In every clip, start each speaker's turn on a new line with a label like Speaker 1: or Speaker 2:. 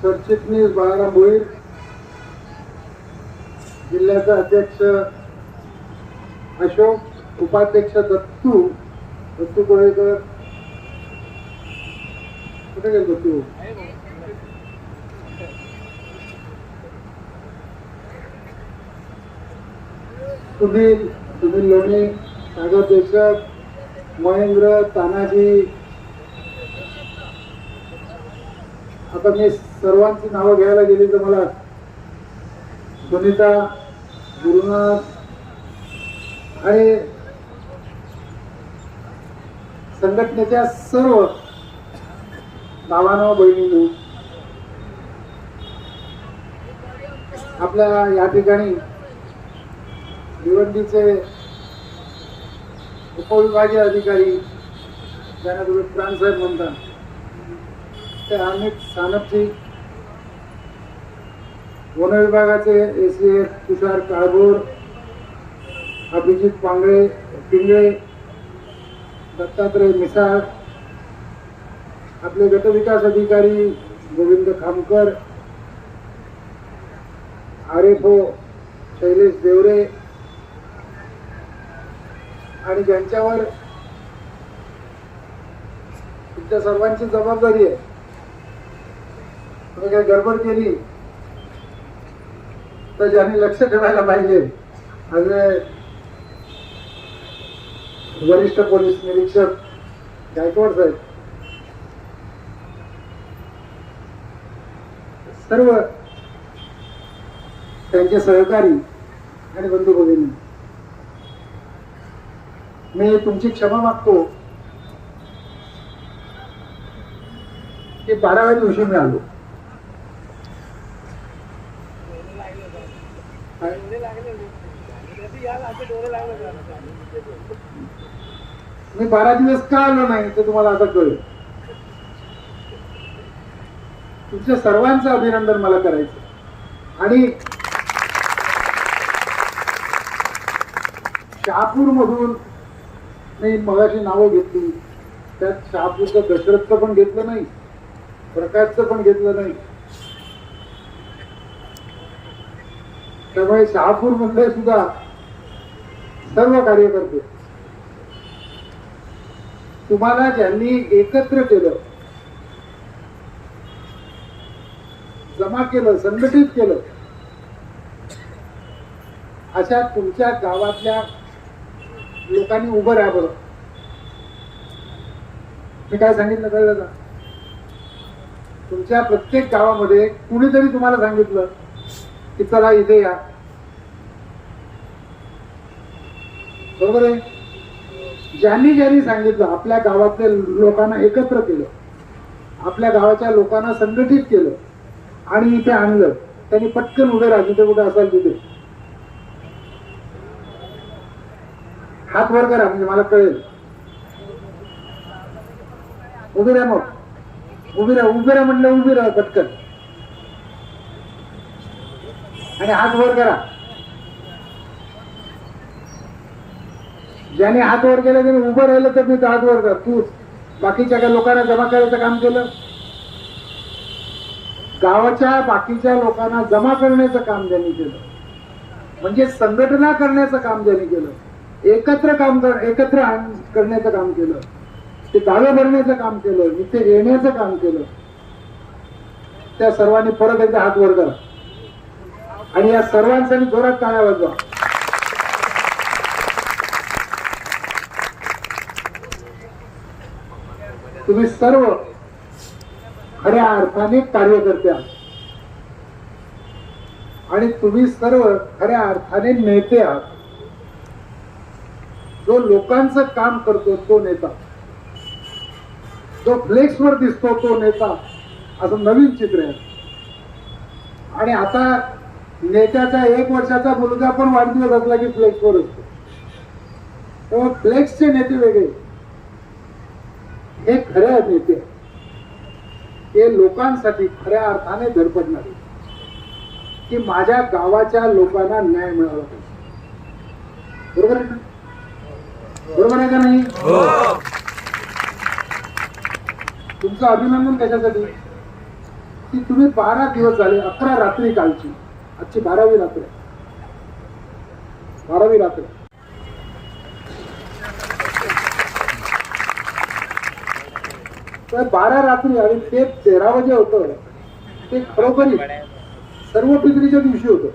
Speaker 1: सरचिटणीस बाळाराम भोईर, जिल्ह्याचा अध्यक्ष अशोक, उपाध्यक्ष दत्तू कोळेकर. कुठे गेल दत्तू? सुनील लोणे, सागर देशक, महेंद्र, तानाजी. आता मी सर्वांची नावं घ्यायला गेली तर मला सुनीता, गुरुनाथ आणि संघटनेच्या सर्व भावांनो बहिणींनो, आपल्या या ठिकाणी भिवंडीचे उपविभागीय अधिकारी ज्यांना तुम्ही प्राणसाहेब म्हणता ते अमित सानपजी, वन विभागाचे एसीएफ तुषार काळभोर, अभिजित पिंगळे, दत्तात्रय मिसाळ, आपले गटविकास अधिकारी गोविंद खामकर, आरेफो शैलेश देवरे आणि ज्यांच्यावर तुमच्या सर्वांची जबाबदारी आहे. तुम्ही काही गडबड केली तर ज्यांनी लक्ष ठेवायला पाहिजे असे वरिष्ठ पोलीस निरीक्षक गायकवाड साहेब, सर्व त्यांचे सहकारी आणि बंधू भगिनी, मी तुमची क्षमा मागतो की 12व्या दिवशी मी आलो. मी 12 दिवस का आलो नाही ते तुम्हाला आता कळेल. तुमच्या सर्वांचं अभिनंदन मला करायचं आणि शहापूर मधून मी मगाशी नावं घेतली, त्यात शहापूरचं दशरथचं पण घेतलं नाही, प्रकाशचं पण घेतलं नाही. त्यामुळे शहापूर मधले सुद्धा सर्व कार्यकर्ते, तुम्हाला ज्यांनी एकत्र केलं, जमा केलं, संघटित केलं, अशा तुमच्या गावातल्या लोकांनी उभं राहा. बरं, मी काय सांगितलं कळलं का? तुमच्या प्रत्येक गावामध्ये कुणीतरी तुम्हाला सांगितलं की चला इथे या, बरोबर आहे? ज्यांनी सांगितलं, आपल्या गावातल्या लोकांना एकत्र केलं, आपल्या गावाच्या लोकांना संघटित केलं आणि इथे आणलं, त्यांनी पटकन उभे राहा. जिथे कुठे असाल तिथे हात वर करा, म्हणजे मला कळेल. उभी राहा, मग उभी राहा म्हटलं उभी राहा पटकन आणि हात वर करा. ज्याने हात वर केला त्याने उभं राहिलं तर मी हात वर कर. तू बाकीच्या काही लोकांना जमा करायचं काम केलं, गावाच्या बाकीच्या लोकांना जमा करण्याचं काम ज्यांनी केलं, म्हणजे संघटना करण्याचं काम ज्यांनी केलं, एकत्र करण्याचं काम केलं, ते दावे भरण्याचं काम केलं, इथे येण्याचं काम केलं, त्या सर्वांनी परत एकदा हात वर करा आणि या सर्वांसाठी जोरात टाळ्या वाजवा. तुम्ही सर्व खऱ्या अर्थाने कार्यकर्ते आहात आणि तुम्ही सर्व खऱ्या अर्थाने नेते आहात. जो लोकांचं काम करतो तो नेता, जो फ्लेक्सवर दिसतो तो नेता, असं नवीन चित्र आहे. आणि आता नेत्याचा 1 वर्षाचा मुलगा पण वाढदिवस असला की फ्लेक्सवर असतो. तेव्हा फ्लेक्सचे नेते वेगळे, हे खरे नेते, हे लोकांसाठी खऱ्या अर्थाने धडपडणारे, की माझ्या गावाच्या लोकांना न्याय मिळाला पाहिजे. बरोबर आहे, बरोबर आहे का नाही? तुमचं अभिनंदन कशासाठी? की तुम्ही 12 दिवस झाले, 11 रात्री कालची, आजची 12वी रात्र, 12वी रात्र. तर 12 रात्री आणि ते 13 जे होतं ते खरोखरी सर्व पितरीच्या दिवशी होतं.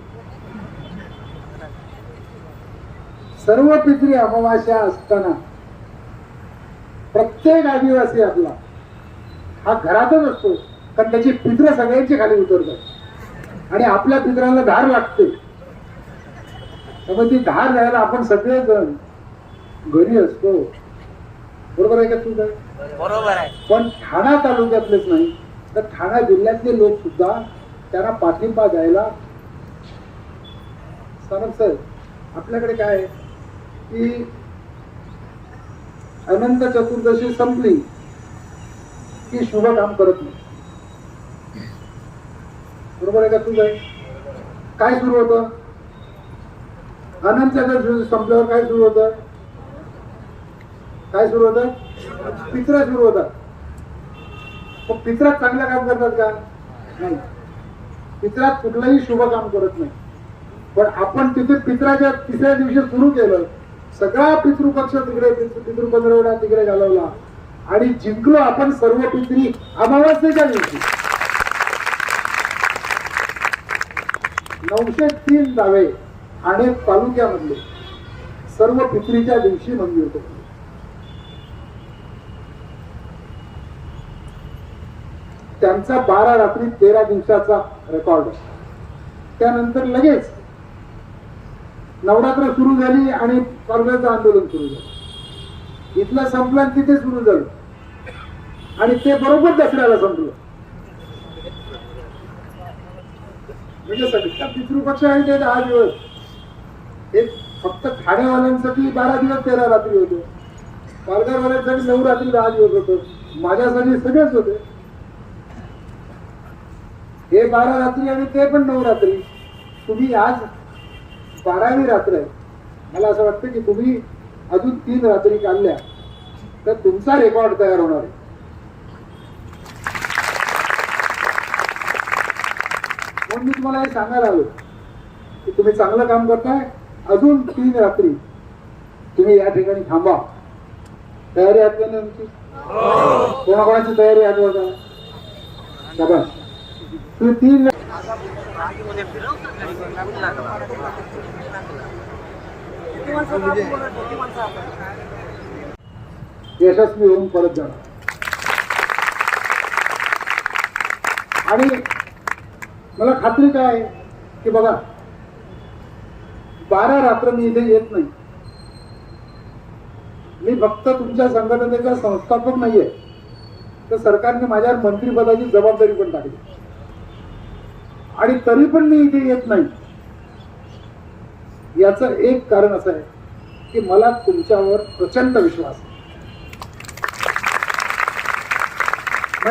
Speaker 1: सर्व पितरी अमावास्या असताना प्रत्येक आदिवासी आपला हा घरातच असतो, कारण त्याची पित्र सगळ्यांची खाली उतरतात आणि आपल्या पित्रांना धार लागते. त्यामुळे ती धार द्यायला आपण सगळेजण घरी असतो. बरोबर आहे का तुझं?
Speaker 2: बरोबर आहे.
Speaker 1: पण ठाणा तालुक्यातलेच नाही तर ठाणा जिल्ह्यातले लोक सुद्धा त्यांना पाठिंबा द्यायला सांगत. सर आपल्याकडे काय आहे की अनंत चतुर्दशी संपली की शुभ काम करत नाही. बरोबर आहे का तुझं? काय सुरू होतं? अनंत चतुर्दशी संपल्यावर काय सुरू होतं? काय सुरू होतं? पित्रा सुरू होतात. मग पित्रात चांगलं काम करतात का? नाही. पित्रात कुठलंही शुभ काम करत नाही. पण आपण तिथे पित्राच्या तिसऱ्या दिवशी सुरू केलं, सगळा पितृपक्ष तिकडे, पितृपंधरवडा तिकडे घालवला आणि जिंकलो आपण सर्व पित्री अमावास्येच्या दिवशी. 903 दावे आणि तालुक्यामधले सर्व पित्रीच्या दिवशी मंदिर होते. त्यांचा 12 रात्री 13 दिवसाचा रेकॉर्ड. त्यानंतर लगेच नवरात्र सुरू झाली आणि स्वातंत्र्याचं आंदोलन सुरू झालं. इथलं संपलं तिथे सुरू झालं आणि ते बरोबर दसऱ्याला संपलं. म्हणजे सगळ्या पितृपक्ष आहे ते 10 दिवस. हे फक्त ठाणेवाल्यांसाठी 12 दिवस 13 रात्री होते, पालघरवाल्यांसाठी 9 रात्री 10 दिवस होतं, माझ्यासाठी सगळेच होते. हे 12 रात्री आणि ते पण 9 रात्री. तुम्ही आज 12वी रात्र आहे. मला असं वाटतं की तुम्ही अजून 3 रात्री काढल्या तर तुमचा रेकॉर्ड तयार होणार आहे. म्हणून मी तुम्हाला हे सांगायला आलो की तुम्ही चांगलं काम करताय. अजून 3 रात्री तुम्ही या ठिकाणी थांबा. तयारी आहे का तुमची? कोणाकोणाची तयारी आहे बघा. शाबास. तुम्ही 3 यशस्वी होऊन परत जाणार. आणि मला खात्री काय आहे की बघा 12 रात्र मी इथे येत नाही. मी फक्त तुमच्या संघटनेचा संस्थापक नाहीये, तर सरकारने माझ्यावर मंत्रिपदाची जबाबदारी पण टाकली आणि तरी पण मी इथे येत नाही. याचं एक कारण असं आहे की मला तुमच्यावर प्रचंड विश्वास आहे.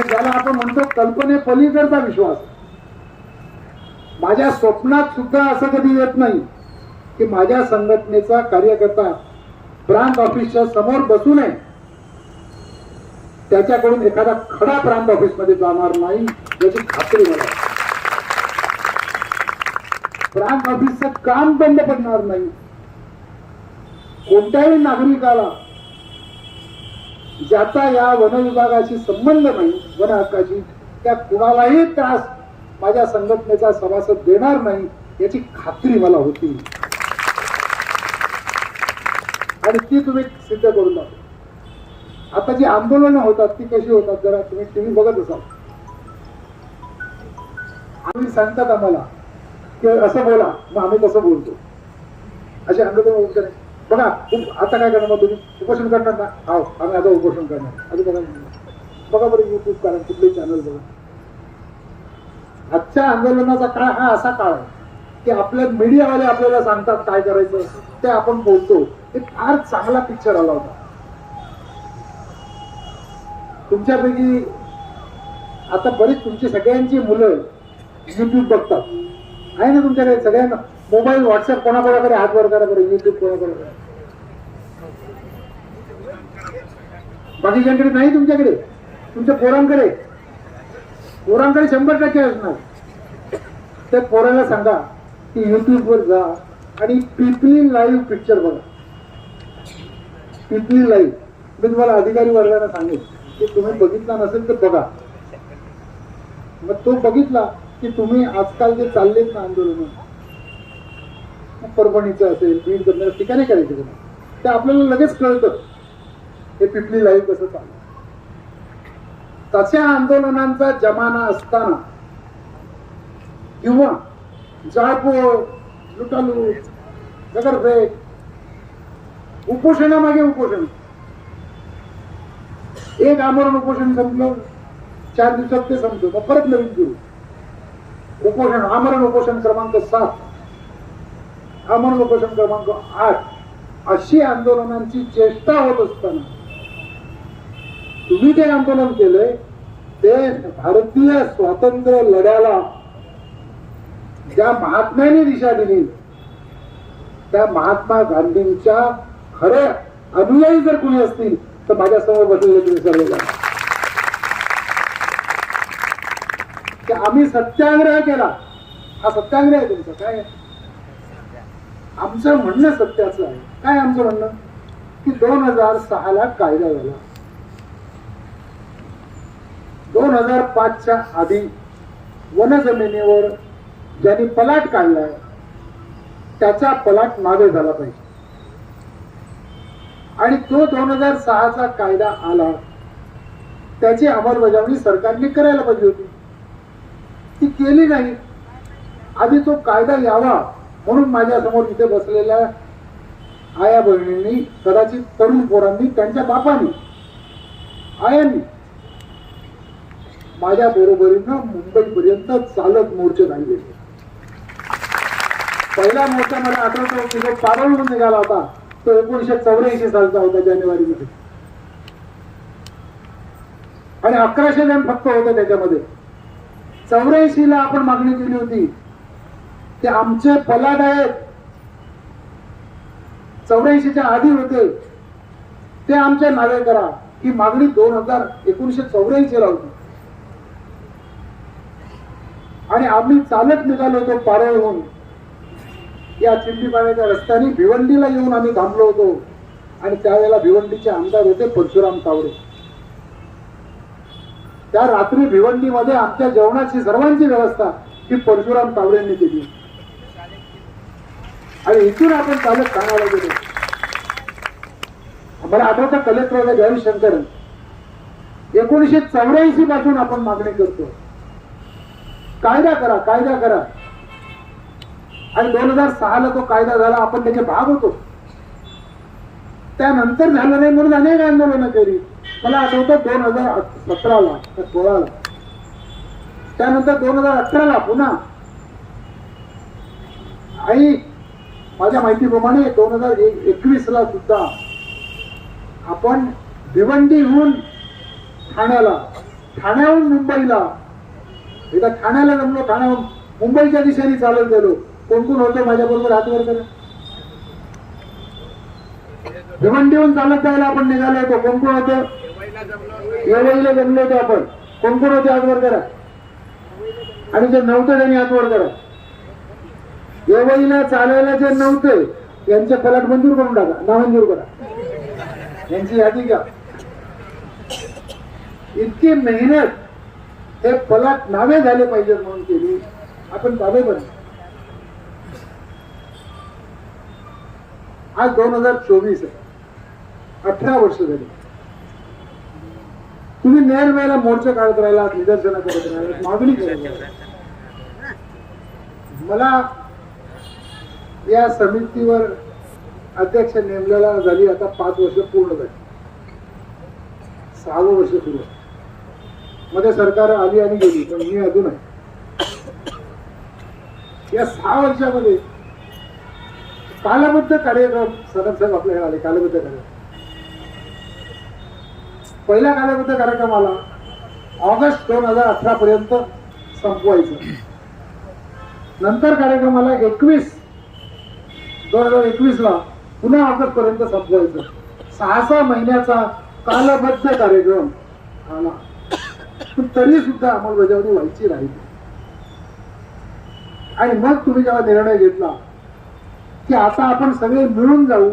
Speaker 1: ज्याला आपण म्हणतो कल्पने पलीकडचा विश्वास. माझ्या स्वप्नात सुद्धा असं कधी येत नाही की माझ्या संघटनेचा कार्यकर्ता प्रांत ऑफिसच्या समोर बसू नये, त्याच्याकडून एखादा खडा प्रांत ऑफिस मध्ये जाणार नाही याची खात्री मला. प्रांत ऑफिसचं काम बंद पडणार नाही. कोणत्याही नागरिकाला ज्याचा या वन विभागाशी संबंध नाही, वन हक्काशी, त्या कुणालाही त्रास माझ्या संघटनेचा सभासद देणार नाही याची खात्री मला होती आणि ती तुम्ही सिद्ध करून दाखवा. आता जी आंदोलनं होतात ती कशी होतात जरा तुम्ही टीव्ही बघत असाल. आम्ही सांगतात आम्हाला की असं बोला, मग आम्ही कसं बोलतो. असे आंदोलन बघा. आता काय करणार तुम्ही? उपोषण करणार ना? हो, आम्ही आता उपोषण करणार. आधी बघा बघा बरं युट्यूब करा, कुठले चॅनल बघा. आजच्या आंदोलनाचा काळ हा असा काळ आहे की आपल्या मीडियावाले आपल्याला सांगतात काय करायचं ते आपण बोलतो. हे फार चांगला पिक्चर आला होता. तुमच्यापैकी आता बरीच तुमची सगळ्यांची मुलं युट्यूब बघतात आहे ना तुमच्याकडे? सगळ्यांना मोबाईल, व्हॉट्सअप कोणाकोणाकडे हात वर करा बरं. युट्यूब कोणाकोणाकडे? बाकीच्यांकडे नाही. तुमच्याकडे, तुमच्या पोरांकडे पोरांकडे 100% असणार. त्या पोराला सांगा की युट्यूबवर जा आणि पिपली लाईव्ह पिक्चर बघा. पिपली लाईव्ह मी तुम्हाला अधिकारी वर्गाला सांगेन की तुम्ही बघितला नसेल तर बघा. मग तो बघितला की तुम्ही आजकाल जे चाललेत ना आंदोलन, परभणीचं असेल, बीड करण्याचं ठिकाणी करायचे ते आपल्याला लगेच कळतं हे पिपली लाईव्ह कसं चाललं. तशा आंदोलनांचा जमाना असताना किंवा जाळपोळ, लुटालूट, दगडफेक, उपोषणामागे उपोषण, एक आमरण उपोषण संपलं, 4 दिवसात ते संपलं, मग परत नवीन सुरू उपोषण. आमरण उपोषण क्रमांक 7, आमरण उपोषण क्रमांक 8, अशी आंदोलनांची चेष्टा होत असताना तुम्ही ते आंदोलन केलंय ते भारतीय स्वातंत्र्य लढ्याला ज्या महात्म्याने दिशा दिली त्या महात्मा गांधींच्या खरे अनुयायी जर कुणी असतील तर माझ्यासमोर बसलेले तुम्ही सर्वजण. की आम्ही सत्याग्रह केला. हा सत्याग्रह आहे तुमचा. काय आमचं म्हणणं सत्याचं आहे. काय आमचं म्हणणं की 2006 कायदा झाला. 2005 आधी वन जमिनीवर ज्यांनी पलाट काढलाय त्याचा पलाट मागे झाला पाहिजे. आणि तो 2006 कायदा आला त्याची अंमलबजावणी सरकारने करायला पाहिजे होती. ती केली नाही. आधी तो कायदा यावा म्हणून माझ्यासमोर इथे बसलेल्या आया बहिणींनी, कदाचित तरुण पोरांनी, त्यांच्या बापांनी, आयांनी माझ्या बरोबरीनं मुंबईपर्यंत चालत मोर्चे काढले. पहिला मोर्चा मला आठवतो की जो पारोळहून निघाला होता तो 1984 सालचा होता, जानेवारीमध्ये. आणि 1100 जण फक्त होते त्याच्यामध्ये. 84 आपण मागणी केली होती ते आमचे पलाट आहेत, 84 आधी होते ते आमच्या नावे करा. ही मागणी 1984 होती. आणि आम्ही चालत निघालो होतो पारोळहून. या चिंडीपाड्याच्या रस्त्याने भिवंडीला येऊन आम्ही थांबलो होतो. आणि त्यावेळेला भिवंडीचे आमदार होते परशुराम तावडे. त्या रात्री भिवंडीमध्ये आमच्या जेवणाची सर्वांची व्यवस्था ही परशुराम तावडेंनी केली. आणि इथून आपण चालत ठाण्याला गेलो. मला आठवतं कलेक्टर होते जयशंकरन. 1984 पासून आपण मागणी करतो कायदा करा, कायदा करा. आणि 2006 तो कायदा झाला. आपण त्याचे भाग होतो. त्यानंतर झालं नाही म्हणून अनेक आंदोलनं केली. मला आठवतं 2017 का 16 त्यानंतर 2018 पुन्हा. आणि माझ्या माहितीप्रमाणे 2021 सुद्धा आपण भिवंडीहून ठाण्याला, ठाण्याहून मुंबईला, एकदा ठाण्याला जमलो, ठाण्याहून मुंबईच्या दिशेने चालत गेलो. कोण कोण होतं माझ्याबरोबर हात वर करा. भिवंडीहून चालत जायला आपण निघालो होतो. कोण कोण होतं? येवईला जमलो होतो आपण. कोण कोण होते हात वर करा. आणि जे नव्हतं त्यांनी हात वर करा. येवईला चालायला जे नव्हते यांचे पलाट मंजूर करून टाका, नामंजूर करा. यांची यादी घ्या. इतकी मेहनत हे पलाट नावे झाले पाहिजेत म्हणून केली. आपण ताबे बनले. आज 2024 आहे. 18 वर्ष झाली. तुम्ही नेरवेळेला मोर्चे काढत राहिला, निदर्शनं करत राहिला, मागणी करत राहिला. मला या समितीवर अध्यक्ष नेमलेला झाली आता 5 वर्ष पूर्ण झाली. 6वं वर्ष सुरू आहे. मध्ये सरकार आली आणि गेली पण मी अजून आहे. या 6 वर्षामध्ये कालबद्ध कार्यक्रम साहेब आपल्याकडे आले. कालबद्ध कार्यक्रम पहिल्या कालबद्ध कार्यक्रमाला ऑगस्ट 2018 पर्यंत संपवायचं. नंतर कार्यक्रमाला 2021 पुन्हा ऑगस्ट पर्यंत संपवायचं. 6 महिन्याचा कालबद्ध कार्यक्रम आला. पण तरी सुद्धा अंमलबजावणी व्हायची राहिली. आणि मग तुम्ही जेव्हा निर्णय घेतला की आता आपण सगळे मिळून जाऊ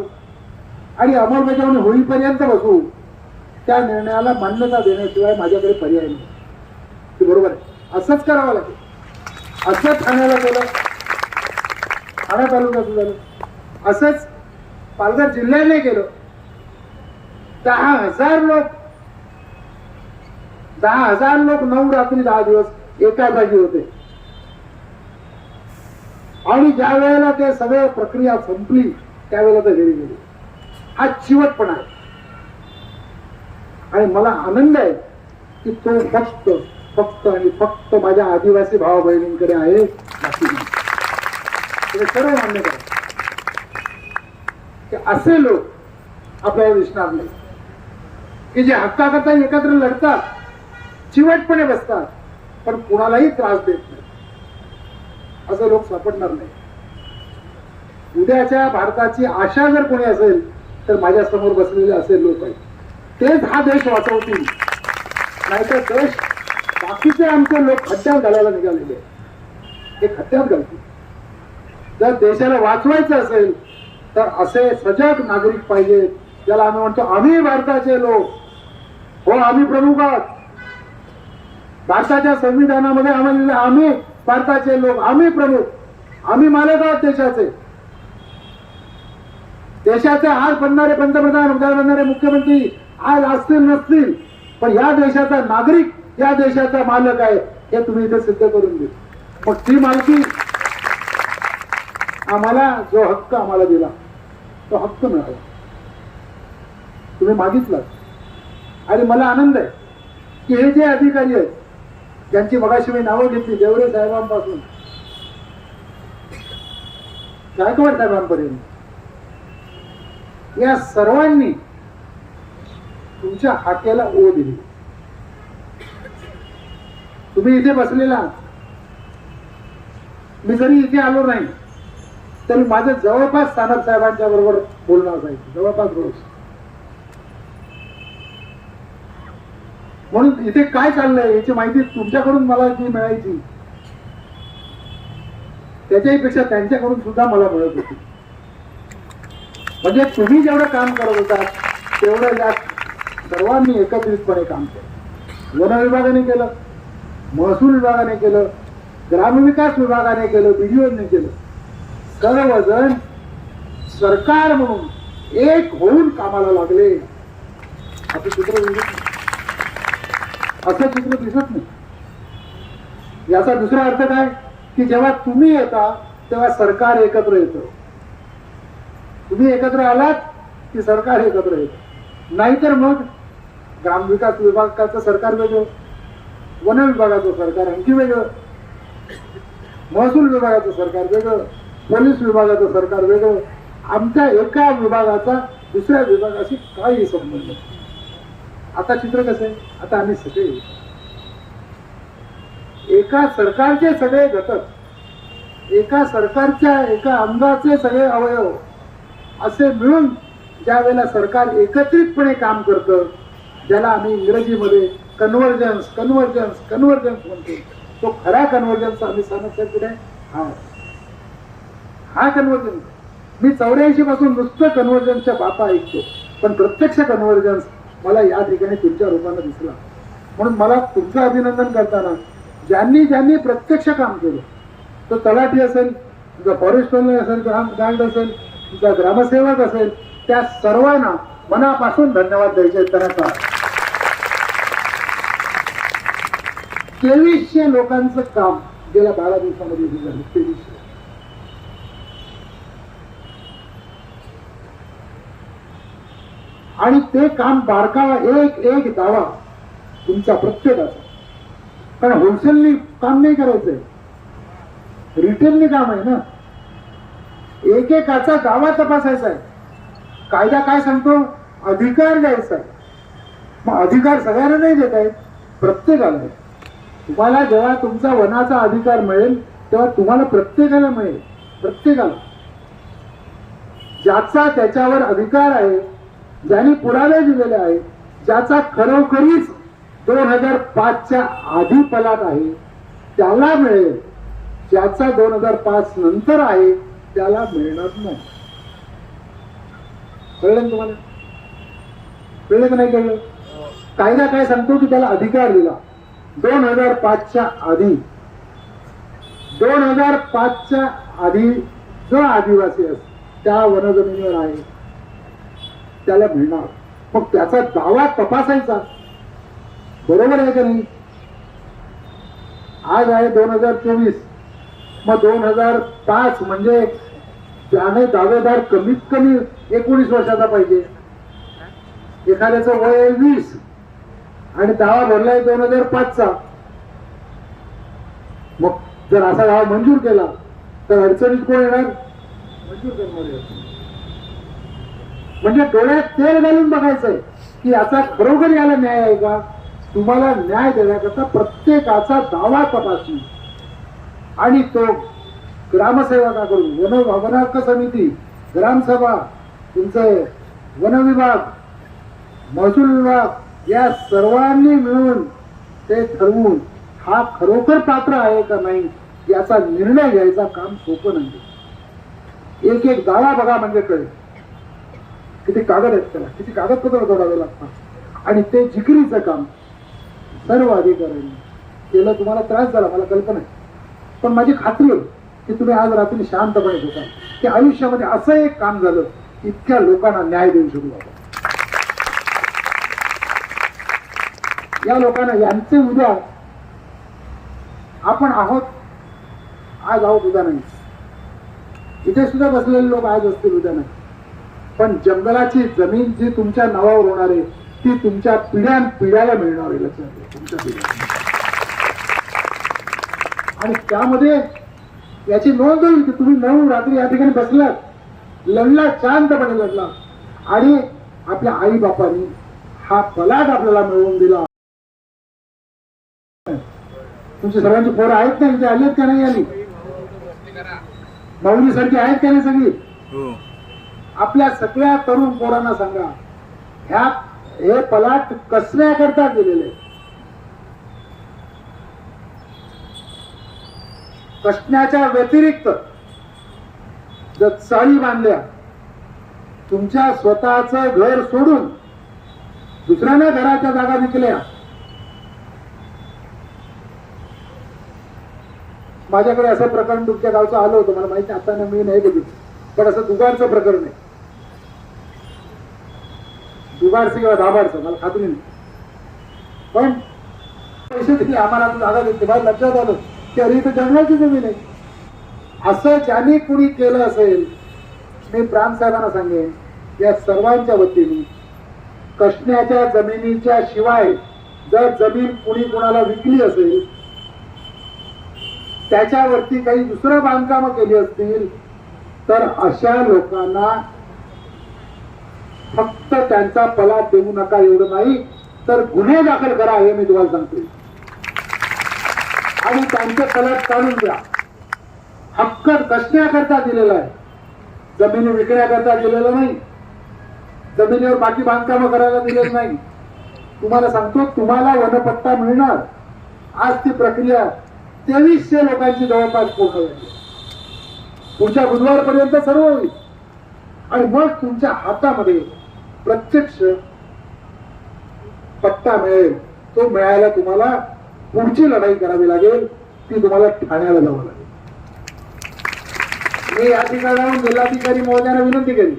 Speaker 1: आणि अंमलबजावणी होईपर्यंत बसू, त्या निर्णयाला मान्यता देण्याशिवाय माझ्याकडे पर्याय नाही. ते बरोबर आहे, असंच करावं लागेल. असंच ठाण्याला केलं, ठाणा तालुक्यात झालं, असंच पालघर जिल्ह्याने केलं. 10,000 लोक 9 रात्री 10 दिवस एका जागी होते. आणि ज्या वेळेला ते सगळे प्रक्रिया संपली त्यावेळेला ते घरी गेले. हा चिवटपणा आहे. आणि मला आनंद आहे की तो फक्त आणि फक्त माझ्या आदिवासी भावा बहिणींकडे आहे, बाकी नाही. ते सर्व मान्य करा की असे लोक आपल्याला दिसणार नाही की जे हक्काकरता एकत्र लढतात, चिवटपणे बसतात, पण कुणालाही त्रास देत नाही. असे लोक सापडणार नाही. उद्याच्या भारताची आशा जर कोणी असेल तर माझ्या समोर बसलेले असे लोक आहेत. तेच हा देश वाचवतील. नाहीतर देश बाकीचे आमचे लोक खड्ड्यात घालायला निघालेले आहेत. हे खड्ड्यात घालतील. जर देशाला वाचवायचं असेल तर असे सजग नागरिक पाहिजेत, ज्याला आम्ही म्हणतो आम्ही भारताचे लोक. हो, आम्ही प्रमुख आहोत. भारताच्या संविधानामध्ये आम्हाला आम्ही भारताचे लोक, आम्ही प्रमुख, आम्ही मालक आहोत देशाचे. देशाचे आज बनणारे पंतप्रधान, उद्या बनणारे मुख्यमंत्री आज असतील नसतील, पण या देशाचा नागरिक, या देशाचा मालक आहे हे तुम्ही इथे सिद्ध करून दे. मग ती मालकी आम्हाला, जो हक्क आम्हाला दिला तो हक्क मिळाला, तुम्ही मागितला. आणि मला आनंद आहे की हे जे अधिकारी आहेत ज्यांची मगाशी मी नावं घेतली, देवरे साहेबांपासून गायकवाड साहेबांपर्यंत, या सर्वांनी तुमच्या हाकेला ओ दिली. तुम्ही इथे बसलेला, मी जरी इथे आलो नाही तरी माझं जवळपास सानप साहेबांच्या बरोबर बोलणं असायचं, जवळपास रोज. म्हणून इथे काय चाललंय याची माहिती तुमच्याकडून मला जी मिळायची त्याच्याही पेक्षा त्यांच्याकडून सुद्धा मला मिळत होती. म्हणजे तुम्ही जेवढं काम करत होता तेवढं या सर्वांनी एकत्रितपणे काम केलं. वन विभागाने केलं, महसूल विभागाने केलं, ग्रामविकास विभागाने केलं, बीडीओने केलं. सर्वजण सरकार म्हणून एक होऊन कामाला लागले. असं चित्र दिसत नाही. असं चित्र दिसत नाही. याचा दुसरा अर्थ काय की जेव्हा तुम्ही येता तेव्हा सरकार एकत्र येतं. तुम्ही एकत्र आलात की सरकार एकत्र येतं. नाहीतर मग ग्रामविकास विभागाचं सरकार वेगळं, वन विभागाचं सरकार आणखी वेगळं, महसूल विभागाचं सरकार वेगळं, पोलीस विभागाचं सरकार वेगळं. आमच्या एका विभागाचा दुसऱ्या विभागाशी काही संबंध नाही. आता चित्र कसं आहे, आता आम्ही सगळे एका सरकारचे सगळे घटक, एका सरकारच्या एका अंगाचे सगळे अवयव असे मिळून ज्या वेळेला सरकार एकत्रितपणे काम करतं, ज्याला आम्ही इंग्रजीमध्ये कन्व्हर्जन्स म्हणतो, तो खरा कन्व्हर्जन्स आम्ही सांगत पुढे हा कन्व्हर्जन्स. मी 84 पासून नुसतं कन्व्हर्जन्सच्या बापा ऐकतो, पण प्रत्यक्ष कन्व्हर्जन्स मला या ठिकाणी तुमच्या रूपाने दिसला. म्हणून मला तुमचं अभिनंदन करताना ज्यांनी ज्यांनी प्रत्यक्ष काम केलं, तो तलाठी असेल, तुमचा फॉरेस्ट असेल, गार्ड असेल, तुमचा ग्रामसेवक असेल, त्या सर्वांना मनापासून धन्यवाद द्यायचे. त्यांना 2300 लोकांचं काम गेल्या 12 दिवसामध्ये झालं. 2300. आणि ते काम बारकावा, एक एक दावा तुमचा प्रत्येकाचा. कारण होलसेलनी काम नाही करायचंय, रिटेलनी काम आहे ना. एकेकाचा दावा तपासायचा आहे. कायदा काय सांगतो, अधिकार द्यायचा आहे. मग अधिकार सगळ्यांना नाही देत आहेत, प्रत्येकाला. तुम्हाला जेव्हा तुमचा वनाचा अधिकार मिळेल तेव्हा तुम्हाला प्रत्येकाला मिळेल. प्रत्येकाला ज्याचा त्याच्यावर अधिकार आहे, ज्यांनी पुरावे दिलेले आहेत, ज्याचा खरोखरीच 2005च्या आधी पलाट आहे त्याला मिळेल, ज्याचा 2005 नंतर आहे त्याला मिळणार नाही. कळलं ना तुम्हाला? कळलं का नाही कळलं? कायदा काय सांगतो की त्याला अधिकार दिला 2005च्या आधी. 2005च्या आधी जो आदिवासी असतो त्या वनजमिनीवर आहे त्याला मिळणार. मग त्याचा दावा तपासायचा, बरोबर आहे का नाही? आज आहे 2024, मग 2005 म्हणजे त्याने दावेदार कमीत कमी 19 वर्षाचा पाहिजे. एखाद्याचं वय 20 आणि दावा भरलाय 2005चा. मग जर असा दावा मंजूर केला तर अडचणीत कोण येणार? मंजूर करणारे. म्हणजे डोळ्यात तेल घालून बघायचंय की याचा खरोखर याला न्याय आहे का. तुम्हाला न्याय देण्याकरता प्रत्येकाचा दावा तपासणी आणि तो ग्रामसेवकाकडून, वन हक्क समिती, ग्रामसभा, तुमचे वन विभाग, महसूल विभाग या सर्वांनी मिळून ते ठरवून हा खरोखर पात्र आहे का नाही याचा निर्णय घ्यायचा काम सोपं नाही. एक एक दावा बघा म्हणजे कळेल. किती कागद आहेत त्याला, किती कागदपत्र जोडावे लागतात. आणि ते जिकिरीचं काम सर्व अधिकाऱ्यांनी केलं. तुम्हाला त्रास झाला मला कल्पना आहे, पण माझी खात्री आहे की तुम्ही आज रात्री शांतपणे होता की आयुष्यामध्ये असं एक काम झालं इतक्या लोकांना न्याय देऊ शकू आपण. या लोकांना यांचे उद्या आपण आहोत, आज आहोत उद्या नाही. इथे सुद्धा बसलेले लोक आज असतील उद्या नाही. पण जंगलाची जमीन जी तुमच्या नावावर होणार आहे ती तुमच्या पिढ्याला मिळणार आहे. लक्षात घ्या, तुमच्या पिढ्या. आणि त्यामध्ये याची नोंद होईल की तुम्ही 9 रात्री या ठिकाणी बसलात, लढला, शांतपणे लढला आणि आपल्या आई बापांनी हा पलाट आपल्याला मिळवून दिला. तुमची सर्वांची पोरं आहेत ना इथे, आली आहेत का नाही आली? माऊली सारखी आहेत का नाही सगळी? आपल्या सगळ्या तरुण पोरांना सांगा हे पलाट कसण्याकरता दिलेले. कसण्याच्या व्यतिरिक्त जर चाळी बांधल्या, तुमच्या स्वतःचं घर सोडून दुसऱ्याने घराच्या जागा विकल्या. माझ्याकडे असं प्रकरण तुमच्या गावचं आलं होतं, मला माहिती आता मी नाही बघितलं, पण असं दुगारचं प्रकरण आहे. दुगारचं किंवा दाबारचं मला खात्री नाही, पण पैसे दिले आम्हाला जागा देते. मला लक्षात आलं की अरे इथं जंगलाची जमीन आहे. असं ज्याने कुणी केलं असेल, मी प्रांतसाहेबांना सांगेन या सर्वांच्या वतीने कसण्याच्या जमिनीच्या शिवाय जर जमीन कुणी कुणाला विकली असेल, त्याच्यावरती काही दुसरं बांधकामं केली असतील तर अशा लोकांना फक्त त्यांचा पलाट देऊ नका एवढं नाही तर गुन्हे दाखल करा हे मी तुम्हाला सांगते. आणि त्यांचे पलाट काढून द्या. हक्क कसण्याकरता दिलेला आहे, जमिनी विकण्याकरता दिलेलं नाही, जमिनीवर बाकी बांधकामं करायला दिलेलं नाही. तुम्हाला सांगतो तुम्हाला वनपट्टा मिळणार. आज ती प्रक्रिया 2300 लोकांची जवळपास पूर्ण झाली. पुढच्या बुधवारपर्यंत सर्व होईल आणि मग तुमच्या हातामध्ये प्रत्यक्ष पट्टा मिळेल. तो मिळायला तुम्हाला पुढची लढाई करावी लागेल, ती तुम्हाला ठाण्याला जावं लागेल. मी या ठिकाणी जाऊन जिल्हाधिकारी महोदयांना विनंती केली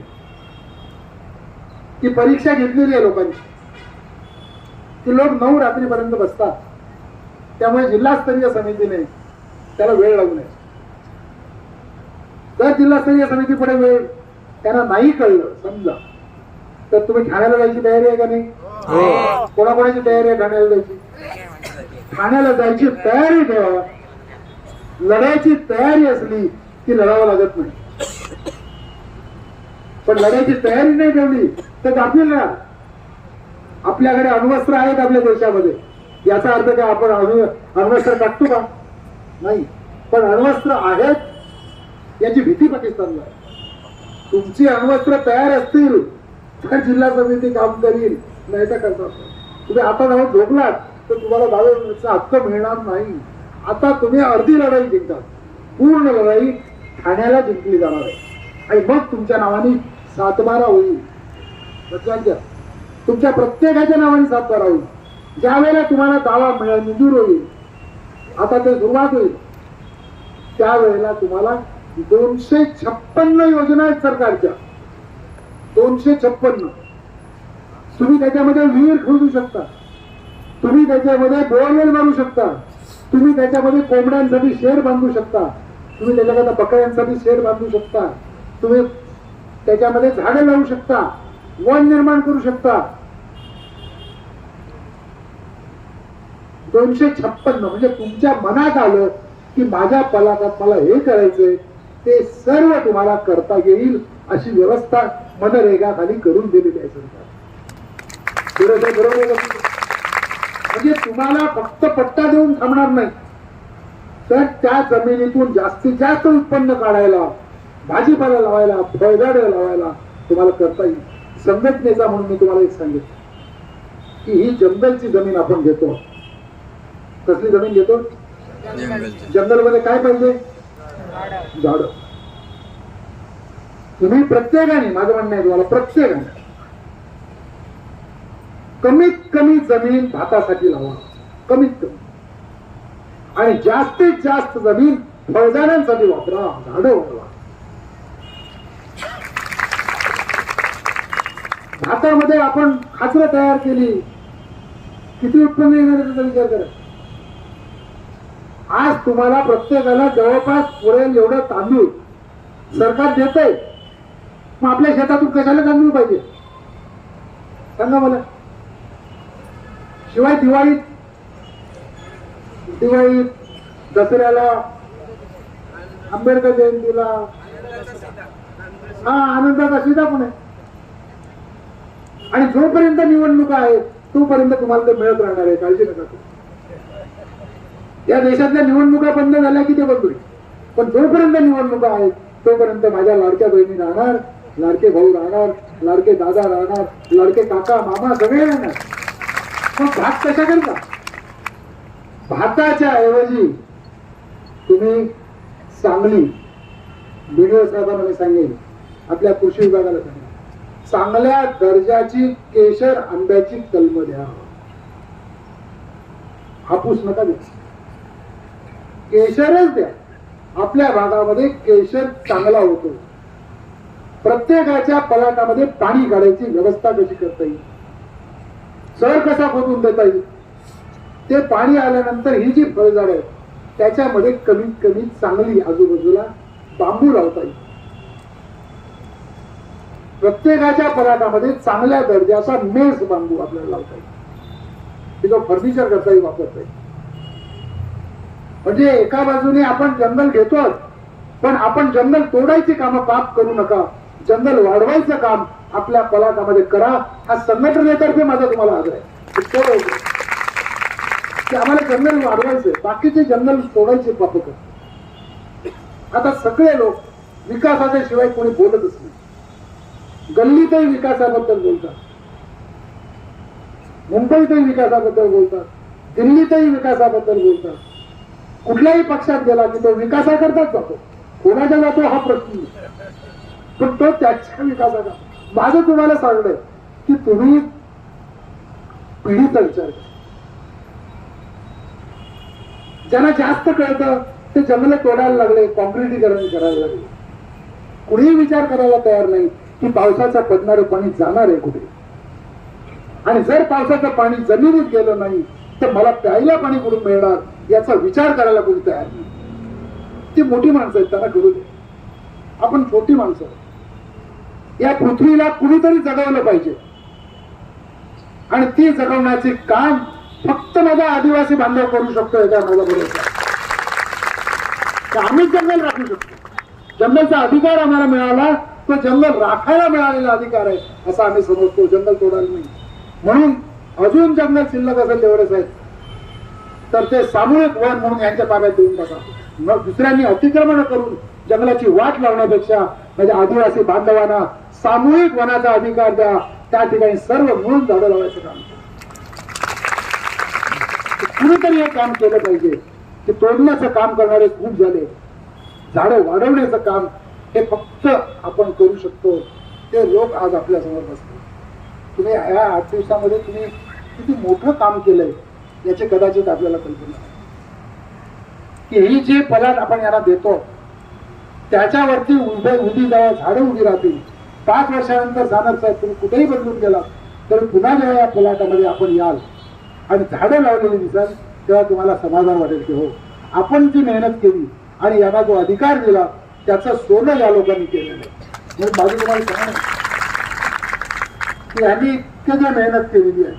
Speaker 1: की परीक्षा घेतलेली आहे लोकांची, की लोक 9 रात्रीपर्यंत बसतात, त्यामुळे जिल्हास्तरीय समितीने त्याला वेळ लागू नये. जर जिल्हास्तरीय समितीपुढे वेळ त्यांना नाही कळलं समजा तर तुम्ही ठाण्याला जायची तयारी आहे का नाही? कोणाकोणाची तयारी आहे ठाण्याला जायची? ठाण्याला जायची तयारी ठेवा. लढायची तयारी असली की लढावं लागत नाही, पण लढायची तयारी नाही ठेवली तर गाफील राहा. आपल्याकडे अण्वस्त्र आहेत आपल्या देशामध्ये, याचा अर्थ काय आपण अण्वस्त्र टाकतो का? नाही, पण अण्वस्त्र आहेत याची भीती पाकिस्तानला आहे. तुमची अण्वस्त्र तयार असतील तर जिल्हा समिती काम करील, नाही तर करतात. तुम्ही आता जाऊन झोपलात तर तुम्हाला दाव्याचा हक्क मिळणार नाही. आता तुम्ही अर्धी लढाई जिंकतात, पूर्ण लढाई ठाण्याला जिंकली जाणार आहे आणि मग तुमच्या नावाने 7/12 होईल. लक्षात घ्या, तुमच्या प्रत्येकाच्या नावाने 7/12 होईल. ज्या वेळेला तुम्हाला दावा मंजूर होईल, आता ते सुरुवात होईल, त्यावेळेला तुम्हाला 256 योजना आहेत सरकारच्या. 256. तुम्ही त्याच्यामध्ये विहीर खोदू शकता, तुम्ही त्याच्यामध्ये बोरवेल मारू शकता, तुम्ही त्याच्यामध्ये कोंबड्यांसाठी शेड बांधू शकता, तुम्ही त्याच्याकरता बकऱ्यांसाठी शेड बांधू शकता, तुम्ही त्याच्यामध्ये झाडे लावू शकता, वन निर्माण करू शकता. 256 म्हणजे तुमच्या मनात आलं की माझ्या पलाटात मला हे करायचंय, ते सर्व तुम्हाला करता येईल अशी व्यवस्था मनरेगा खाली करून दिलेली आहे सरकार. बरोबर. म्हणजे तुम्हाला फक्त पट्टा देऊन थांबणार नाही, तर त्या जमिनीतून जास्तीत जास्त उत्पन्न काढायला, भाजीपाला लावायला, फळझाडे लावायला तुम्हाला करता येईल. संघटनेचा म्हणून मी तुम्हाला एक सांगितलं की ही जंगलची जमीन आपण घेतो. कसली जमीन घेतो? जंगलमध्ये काय पाहिजे? झाड. तुम्ही प्रत्येकाने, माझं म्हणणं आहे तुम्हाला, प्रत्येकाने कमीत कमी जमीन भातासाठी लावा, कमीत कमी, आणि जास्तीत जास्त जमीन फळझाडांसाठी वापरा, झाडं वापरा. भातामध्ये आपण खाचरं तयार केली, किती उत्पन्न येणार त्याचा विचार करा. आज तुम्हाला प्रत्येकाला जवळपास पुरेल एवढं तांदूळ सरकार देतंय, मग आपल्या शेतातून कशाला तांदूळ पाहिजे सांगा मला. शिवाय दिवाळीत, दसऱ्याला, आंबेडकर जयंतीला, आनंदाचा सीधा पण आहे. आणि जोपर्यंत निवडणुका आहेत तोपर्यंत तुम्हाला ते मिळत राहणार आहे, काळजी नका करू. या देशातल्या निवडणुका बंद झाल्या की ते बंद होईल, पण जोपर्यंत निवडणुका आहेत तोपर्यंत माझ्या लाडक्या बहिणी राहणार, लाडके भाऊ राहणार, लाडके दादा राहणार, लाडके काका मामा सगळे राहणार. मग भात कशा करता? भाताच्या ऐवजी तुम्ही चांगली, बीडीओ साहेबांना मी सांगेन, आपल्या कृषी विभागाला सांगेन, चांगल्या दर्जाची केशर आंब्याची कलम द्या. हापूस नका द्या, केशरच द्या. आपल्या भागामध्ये केशर चांगला होतो. प्रत्येकाच्या पलाटामध्ये पाणी काढायची व्यवस्था कशी करता येईल, सर कसा खोदून देता येईल, ते पाणी आल्यानंतर ही जी फळझाड आहे त्याच्यामध्ये कमीत कमी चांगली आजूबाजूला बांबू लावता येईल. प्रत्येकाच्या पलाटामध्ये चांगल्या दर्जाचा मेस बांबू आपल्याला लावता येईल, तिथं फर्निचर करता येईल, वापरता येईल. म्हणजे एका बाजूने आपण जंगल घेतो, पण आपण जंगल तोडायची कामं पाप करू नका, जंगल वाढवायचं काम आपल्या पलाटामध्ये करा. हा संघटनेतर्फे माझा तुम्हाला आग्रह आहे की आम्हाला जंगल वाढवायचंय, बाकीचे जंगल तोडायचे पाप कर. आता सगळे लोक विकासाच्या शिवाय कोणी बोलतच नाही. गल्लीतही विकासाबद्दल बोलतात, मुंबईतही विकासाबद्दल बोलतात, दिल्लीतही विकासाबद्दल बोलतात. कुठल्याही पक्षात गेला की तो विकासाकरताच जातो, कोणाचा जातो हा प्रश्न नाही, पण तो त्याच्या विकासाचा. माझं तुम्हाला सांगणं की तुम्ही पिढीचा विचार करा. ज्यांना जास्त कळतं ते जंगल तोडायला लागले, कॉन्क्रिटीकरण करायला लागले. कुणीही विचार करायला तयार नाही की पावसाचं पडणारं पाणी जाणार आहे कुठे, आणि जर पावसाचं पाणी जमिनीत गेलं नाही तर मला प्यायला पाणी कुठून मिळणार याचा विचार करायला कोणी तयार नाही. ती मोठी माणसं आहेत, त्यांना करू दे. आपण छोटी माणसं, या पृथ्वीला कुणीतरी जगवलं पाहिजे, आणि ती जगवण्याचे काम फक्त माझा आदिवासी बांधव करू शकतो याचा माझा भरोसा. आम्हीच जंगल राखू शकतो. जंगलचा अधिकार आम्हाला मिळाला तो जंगल राखायला मिळालेला अधिकार आहे असं आम्ही समजतो, जंगल तोडायला नाही. म्हणून अजून जंगल शिल्लक असेल तेवढेच आहेत तर ते सामूहिक वन म्हणून यांच्या ताब्यात देऊन टाका. मग दुसऱ्यांनी अतिक्रमण करून जंगलाची वाट लावण्यापेक्षा म्हणजे आदिवासी बांधवांना सामूहिक वनाचा अधिकार द्या, त्या ठिकाणी सर्व मिळून झाडं लावायचं काम. कुणीतरी हे काम केलं पाहिजे की तोडण्याचं काम करणारे खूप झाले, झाडं वाढवण्याचं काम हे फक्त आपण करू शकतो, ते लोक आज आपल्या समोर बसले. तुम्ही या 8 दिवसामध्ये तुम्ही किती मोठं काम केलंय याची कदाचित आपल्याला कल्पना नाही. की ही जे पलाट आपण यांना देतो त्याच्यावरती उभी जेव्हा झाडं उभी राहतील, 5 वर्षानंतर जाणार साहेब तुम्ही कुठेही बदलून गेला तर पुन्हा जेव्हा या पलाटामध्ये आपण याल आणि झाडं लावलेली दिसाल तेव्हा तुम्हाला समाधान वाटेल की हो आपण जी मेहनत केली आणि यांना जो अधिकार दिला त्याचं सोनं या लोकांनी केलेलं आहे. म्हणून माझी तुम्हाला सांगणं की यांनी इतकं जे मेहनत केलेली आहे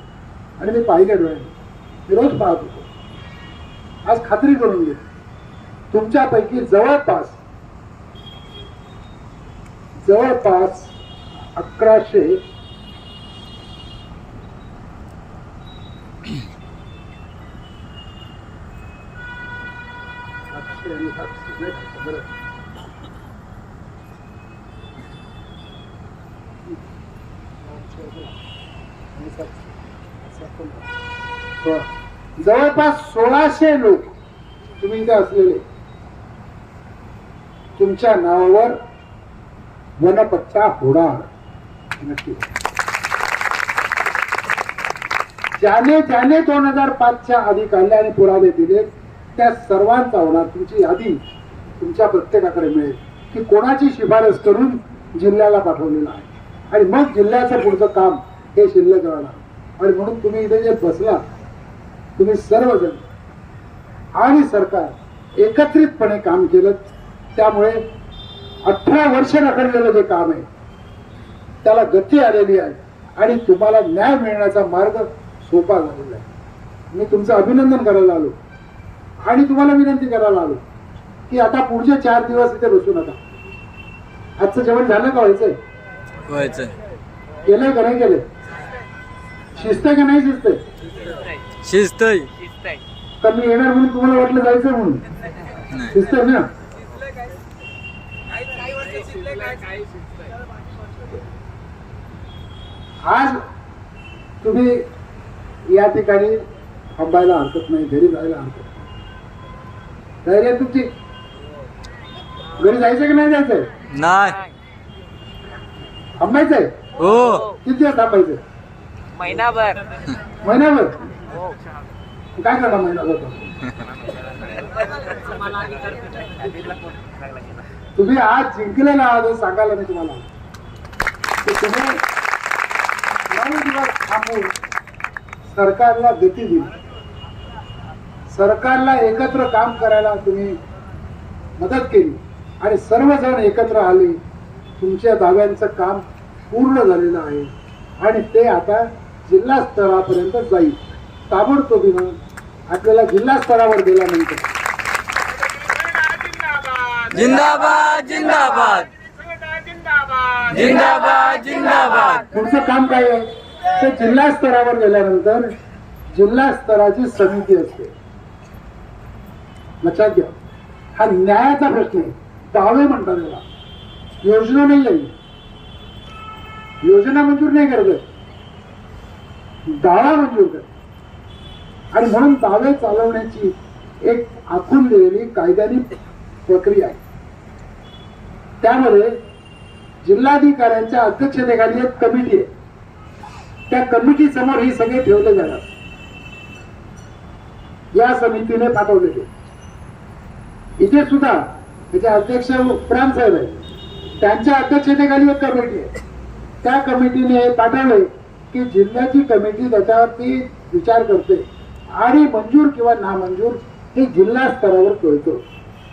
Speaker 1: आणि मी पाहिल्या डोळ्याने, मी रोज पाहत होतो, आज खात्री करून घे तुमच्यापैकी जवळपास 1100 जवळपास 1600 लोक तुम्ही इथे असलेले तुमच्या नावावर वनपट्टा होणार नक्की. ज्याने 2005च्या आधी काढले आणि पुरावे दिले त्या सर्वांचा होणार. तुमची यादी तुमच्या प्रत्येकाकडे मिळेल की कोणाची शिफारस करून जिल्ह्याला पाठवलेलं आहे आणि मग जिल्ह्याचं पुढचं काम हे शिल्लक राहणार. आणि म्हणून तुम्ही इथे जे बसला तुम्ही सर्वजण आणि सरकार एकत्रितपणे काम केलं, त्यामुळे 18 वर्ष रखडलेलं जे काम आहे त्याला गती आलेली आहे आणि तुम्हाला न्याय मिळण्याचा मार्ग सोपा झालेला आहे. मी तुमचं अभिनंदन करायला आलो आणि तुम्हाला विनंती करायला आलो की आता पुढचे 4 दिवस इथे बसू नका. आजचं जेवण झालं का? व्हायचंय केलंय का नाही केलंय? शिस्त का नाही शिस्त?
Speaker 2: शिस्त
Speaker 1: तर मी येणार म्हणून तुम्हाला वाटलं जायचं म्हणून शिस्त आहे ना. आज तुम्ही या ठिकाणी थांबायला हरकत नाही, घरी जायला हरकत नाही. धैर्य तुमची घरी जायचं की नाही जायचंय?
Speaker 2: नाही.
Speaker 1: थांबायचंय?
Speaker 2: हो.
Speaker 1: किती दिवस थांबायचंय?
Speaker 3: महिनाभर.
Speaker 1: महिनाभर? काय करणार महिनाभर? तुम्ही आज जिंकलेला आहात सांगायला मी तुम्हाला की तुम्ही 9 दिवस थांबून सरकारला गती दिली, सरकारला एकत्र काम करायला तुम्ही मदत केली आणि सर्वजण एकत्र आले. तुमच्या दाव्यांचं काम पूर्ण झालेलं आहे आणि ते आता जिल्हा स्तरापर्यंत जाईल. ताबडतोबीनं आपल्याला जिल्हा स्तरावर गेल्यानंतर
Speaker 2: जिंदाबाद जिंदाबाद जिंदाबाद जिंदाबाद
Speaker 1: पुढचं काम काय आहे ते जिल्हा स्तरावर गेल्यानंतर जिल्हा स्तराची समिती असते. लक्षात घ्या, हा न्यायाचा प्रश्न आहे. दावे म्हणतात त्याला, योजना नाही आहे. योजना मंजूर नाही करत, दावा मंजूर करत. आणि म्हणून दावे चालवण्याची एक आखून दिलेली कायद्याने प्रक्रिया आहे. त्यामध्ये जिल्हाधिकाऱ्यांच्या अध्यक्षतेखाली एक कमिटी आहे. त्या कमिटी समोर ही सगळे ठेवले जाणार. या समितीने पाठवलेले इथे सुद्धा त्याचे अध्यक्ष प्राण साहेब आहेत, त्यांच्या अध्यक्षतेखाली एक कमिटी आहे. त्या कमिटीने पाठवले की जिल्ह्याची कमिटी त्याच्यावरती विचार करते आणि मंजूर किंवा नामंजूर हे जिल्हा स्तरावर कळतो.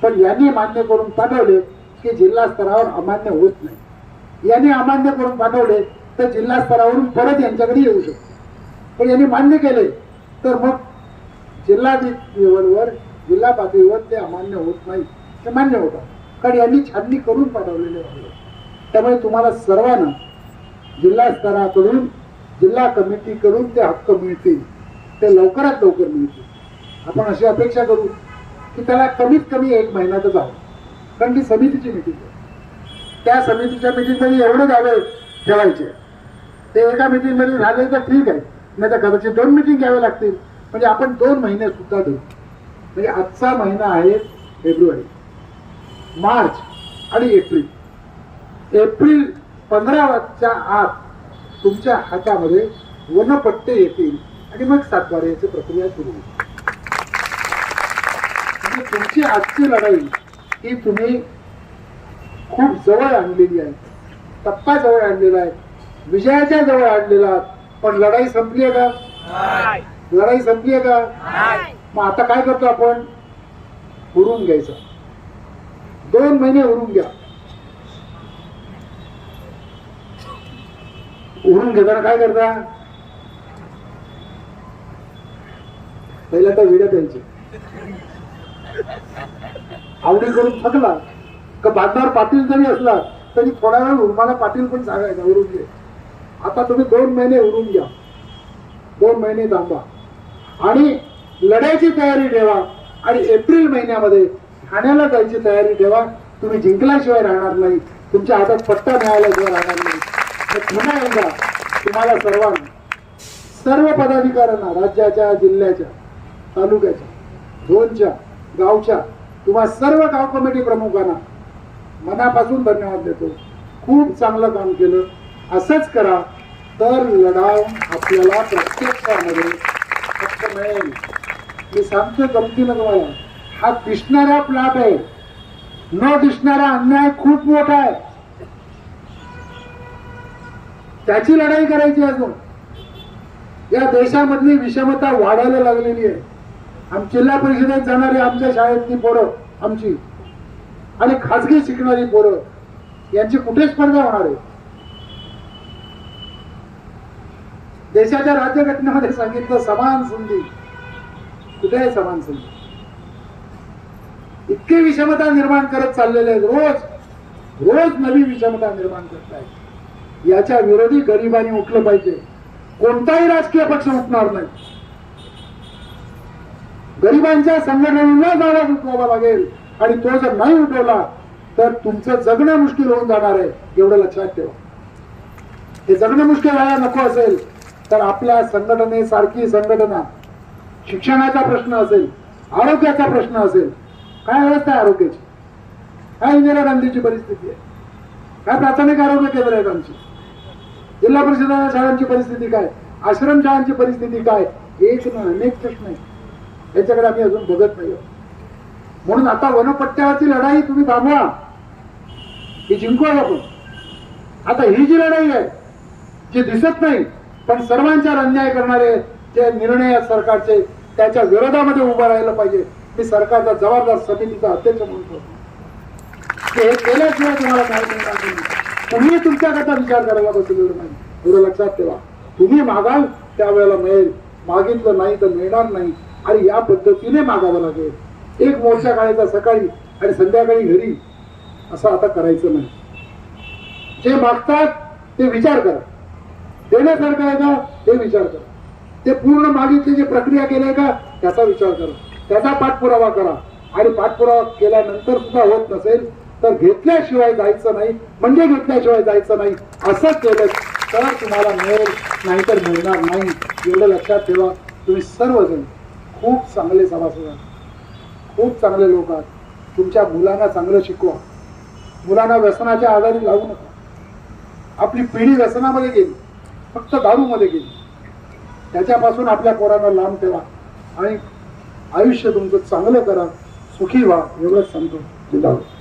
Speaker 1: पण यांनी मान्य करून पाठवले की जिल्हा स्तरावर अमान्य होत नाही. यांनी अमान्य करून पाठवले तर जिल्हा स्तरावरून परत यांच्याकडे येऊ शकतो. पण यांनी मान्य केले तर मग जिल्हा लेवलवर जिल्हा पातळीवर ते अमान्य होत नाही, ते मान्य होतात. कारण यांनी छाननी करून पाठवलेले आहे. त्यामुळे तुम्हाला सर्वांना जिल्हा स्तराकडून जिल्हा कमिटीकडून ते हक्क मिळतील, ते लवकरात लवकर मिळतील. आपण अशी अपेक्षा करू की त्याला कमीत कमी 1 महिना तर जावं, कारण ती समितीची मीटिंग आहे. त्या समितीच्या मीटिंगमध्ये एवढे दावे ठेवायचे, ते एका मीटिंगमध्ये झाले तर ठीक आहे, नाही तर कदाचित 2 मीटिंग घ्यावे लागतील. म्हणजे आपण 2 महिने सुद्धा देऊ. म्हणजे आजचा महिना आहे फेब्रुवारी, मार्च आणि एप्रिल 15च्या आत तुमच्या हातामध्ये वनपट्टे येतील आणि मग सातबाऱ्याची प्रक्रिया सुरू होईल. म्हणजे तुमची आजची लढाई ही तुम्ही खूप जवळ आणलेली आहे, टप्पा जवळ आणलेला आहे, विजयाच्या जवळ आणलेला आहात. पण लढाई संपली आहे का? लढाई संपली आहे का? मग आता काय करतो आपण? उरून घ्यायचं. 2 महिने उरून घ्या. उरून घेताना काय करता? पहिल्यांदा विड्या प्यायचे. आवडी करून थकला का बांधावर पाटील जरी असला तरी थोडा वेळ उर्माला पाटील पण सांगायचा उरून घे. आता तुम्ही 2 महिने उरून घ्या, 2 महिने थांबा आणि लढायची तयारी ठेवा. आणि एप्रिल महिन्यामध्ये ठाण्याला जायची तयारी ठेवा. तुम्ही जिंकल्याशिवाय राहणार नाही, तुमच्या हातात पट्टा मिळाल्याशिवाय राहणार नाही. पुन्हा एकदा तुम्हाला सर्वांना, सर्व पदाधिकाऱ्यांना, राज्याच्या, जिल्ह्याच्या, तालुक्याच्या, झोनच्या, गावच्या, तुम्हा सर्व गाव कमिटी प्रमुखांना मनापासून धन्यवाद देतो. खूप चांगलं काम केलं. असंच करा तर लढाव आपल्याला प्रत्यक्षामध्ये फक्त मिळेल. मी सांगतो गमतीनं तुम्हाला, हा दिसणारा प्लॉट आहे, न दिसणारा अन्याय खूप मोठा आहे. त्याची लढाई करायची. अजून या देशामधली विषमता वाढायला लागलेली आहे. जिल्हा परिषदेत जाणारी आमच्या शाळेतली पोरं आमची आणि खाजगी शिकणारी पोरं यांची कुठे स्पर्धा होणार आहे? देशाच्या राज्यघटनेमध्ये सांगितलं समान संधी. कुठे आहे समान संधी? इतकी विषमता निर्माण करत चाललेले आहेत. रोज रोज नवी विषमता निर्माण करत आहेत. याच्या विरोधी गरिबांनी उठलं पाहिजे. कोणताही राजकीय पक्ष उठणार नाही. गरिबांच्या संघटनेला जागा उठवावा लागेल आणि तो जर नाही उठवला तर तुमचं जगणं मुश्किल होऊन जाणार आहे. एवढं लक्षात ठेवा. हे जगणं मुश्किल व्हायला नको असेल तर आपल्या संघटनेसारखी संघटना, शिक्षणाचा प्रश्न असेल, आरोग्याचा प्रश्न असेल, काय अवस्था आहे आरोग्याची, काय इंदिरा गांधीची परिस्थिती आहे, काय प्राथमिक आरोग्य केंद्र आहेत आमची, जिल्हा परिषद शाळांची परिस्थिती काय, आश्रम शाळांची परिस्थिती काय, एक ना अनेक प्रश्न आहेत. याच्याकडे आम्ही अजून बघत नाही. म्हणून आता वनपट्ट्यावरची लढाई तुम्ही थांबवा, ही जिंकूया आपण. आता ही जी लढाई आहे जी दिसत नाही पण सर्वांच्यावर अन्याय करणारे जे निर्णय आहेत सरकारचे, त्याच्या विरोधामध्ये उभं राहिलं पाहिजे. मी सरकारचा जबाबदार समितीचा अध्यक्ष म्हणतो. हे केल्याशिवाय तुम्हाला न्याय मिळणार नाही. तुम्ही तुमच्याकरता विचार करायला बसलेलं नाही. एवढं लक्षात ठेवा. तुम्ही मागाल त्यावेळेला मिळेल, मागितलं नाही तर मिळणार नाही. आणि या पद्धतीने मागावं लागेल. एक मोर्चा काढायचा सकाळी आणि संध्याकाळी घरी, असं आता करायचं नाही. जे मागतात ते विचार करा. देण्यासारखं आहे का ते विचार करा. ते पूर्ण मागितली प्रक्रिया केली का त्याचा विचार करा. त्याचा पाठपुरावा करा. आणि पाठपुरावा केल्यानंतर सुद्धा होत नसेल तर घेतल्याशिवाय जायचं नाही. म्हणजे घेतल्याशिवाय जायचं नाही. असं केलं तर तुम्हाला मिळेल, नाहीतर मिळणार नाही. एवढं लक्षात ठेवा. तुम्ही सर्वजण खूप चांगले सभासद आहात, खूप चांगले लोक आहात. तुमच्या मुलांना चांगलं शिकवा. मुलांना व्यसनाच्या आधारे लावू नका. आपली पिढी व्यसनामध्ये गेली, फक्त दारूमध्ये गेली. त्याच्यापासून आपल्या पोरांना लांब ठेवा आणि आयुष्य तुमचं चांगलं करा, सुखी व्हा. एवढंच सांगतो. जिंदाबाद.